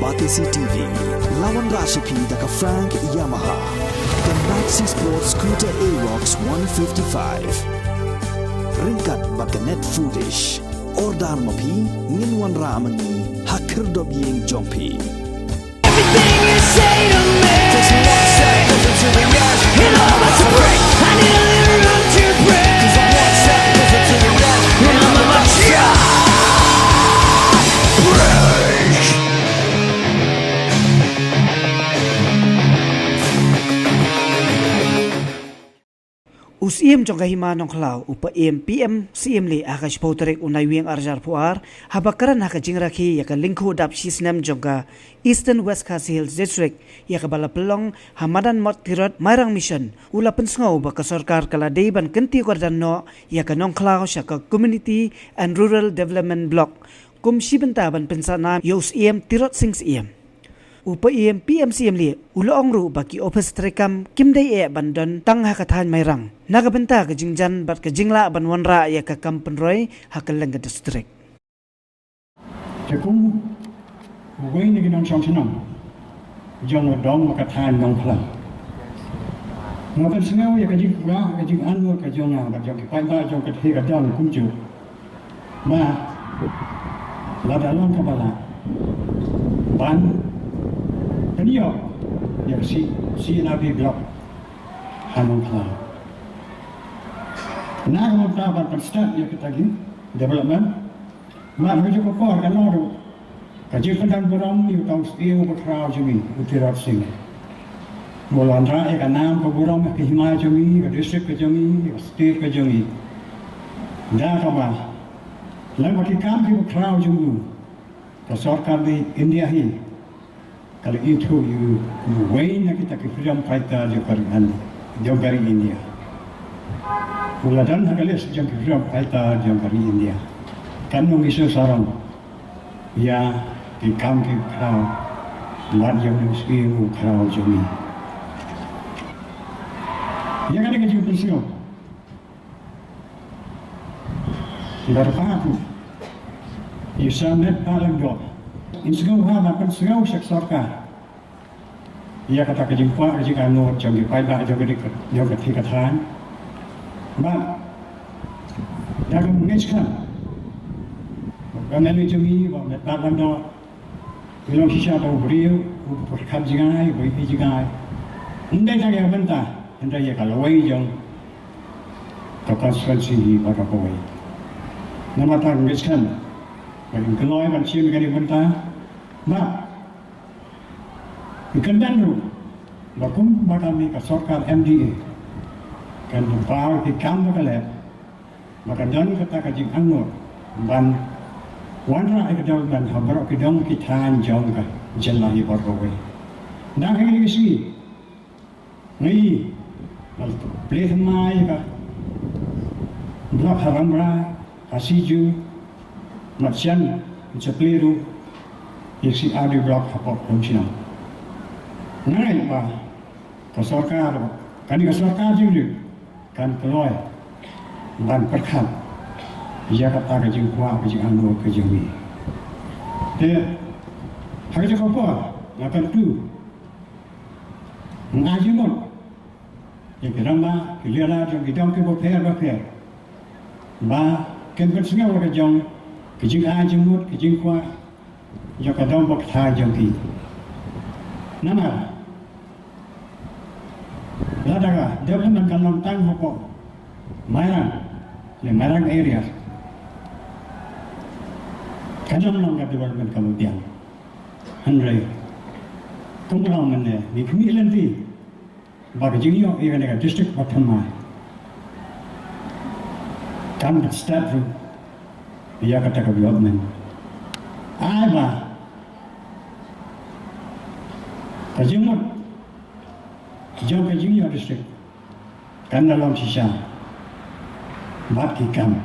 Batisi TV, lawan Rashipi daka Frank Yamaha, the Maxi Sports Scooter Arox 155. Ringkat baka net foodish, ordar mapi, nginwan ramani, hakir dobyeng jompi. Everything you say to me takes me one second to the edge. And all that's a break. I need a little room to breathe. 'Cause I'm one second to the edge. And I'm about to break. Usiem jong kahima Nongkhlaw upa PM Syiemlieh akash pautarek unai wieng arjar puar habakaran haka jingraki yaka lingko dap shisnam jongka Eastern West Khasi Hills District yaka bala pelong hamadan mot tirot marang mission ula Pynsngew baka sarkar kala deiban kenti kordan no yaka Nongkhlaw shaka Community and Rural Development Block kum shibenta ban pensana yos tirot sings upa PM Syiemlieh uloong ru baki office trekam kimdai bandon tang hakathan mairang nagabenta ka jingjan bat ka jingla ban wanra ya ka kampenroy hakalanga district Jagung wei ni ginon songsinam jong dong makathan Nongkhlaw Pynsngew ya ka jingla ka jing anu ka jonga ka jong pai ba jong ka the ka dang kumju ma la dalon ka bala ban Kaniyo, yang C&Rd blok Nongkhlaw. Nak mempertahankan penstart yang kita lagi development. Mak menuju ke kor kan lalu. Kaji pendang berang ni utang iu berkerau jumi utirat sing. Mulan rai kan nam ke berang ke hima jumi, ke district ke jumi, ke state ke jumi. Dah kama. Lalu bagi kami berkerau jumi. Kesorkan di India ini. Kalau itu waynya kita ke freedom fighter jauh dari India. Muladan hagalis jauh ke freedom fighter jauh dari India. Kan mengisu sarang ya di kamp ke crowd mat yang mengisu crowd jumi. Ya kan kita juga Pynsngew. Tidak apa. Isa net paling dok. Pynsngew hama Pynsngew sarkar. Ia kata kejimpa kejika anu jong pai ba jong ke tikatan. Ba dalam mengiskan. Kameli jumi ba net paling dok. Belum sisa tahu beriu berkat jingai beri jingai. Ndai tak yang bentah. Ndai ya kalau wei jong konstituensi ba ka wei. Nama tak mengiskan. Bagi keloi ban sim kali bentah. Ba ikan danru bakum bakami ka sarkar MDA kan bupar ki kam bakale maka dan kata ka jing angur ban wanra ek daw ban habro ki dong ki than jong ka Syiemlieh borwe na ngi si ngi al pleh mai ka blok haramra asiju matsan sepleru isi adi blok hapok komsina ngai ba ka sarkar kan ka sarkar juga kan keloi ban perkhat ia kata ka jing kwa ka jing anu ka jing te hari je apa na kan tu ngaji mon ye kerama kiliala jong idam ke bo pher ba ken Pynsngew ka jong ka jing a jing mut ka jing kwa ya ka dom bok tha jong ki nama ladaga development kan tang hoko marang area kadang long development kemudian handrai kumpulan mana ni kemilan ti bagi jingyo ia dengan district pertama kan start tu ia kata development apa kajimut jauh ke jingyo district kan dalam sisa mat ki kam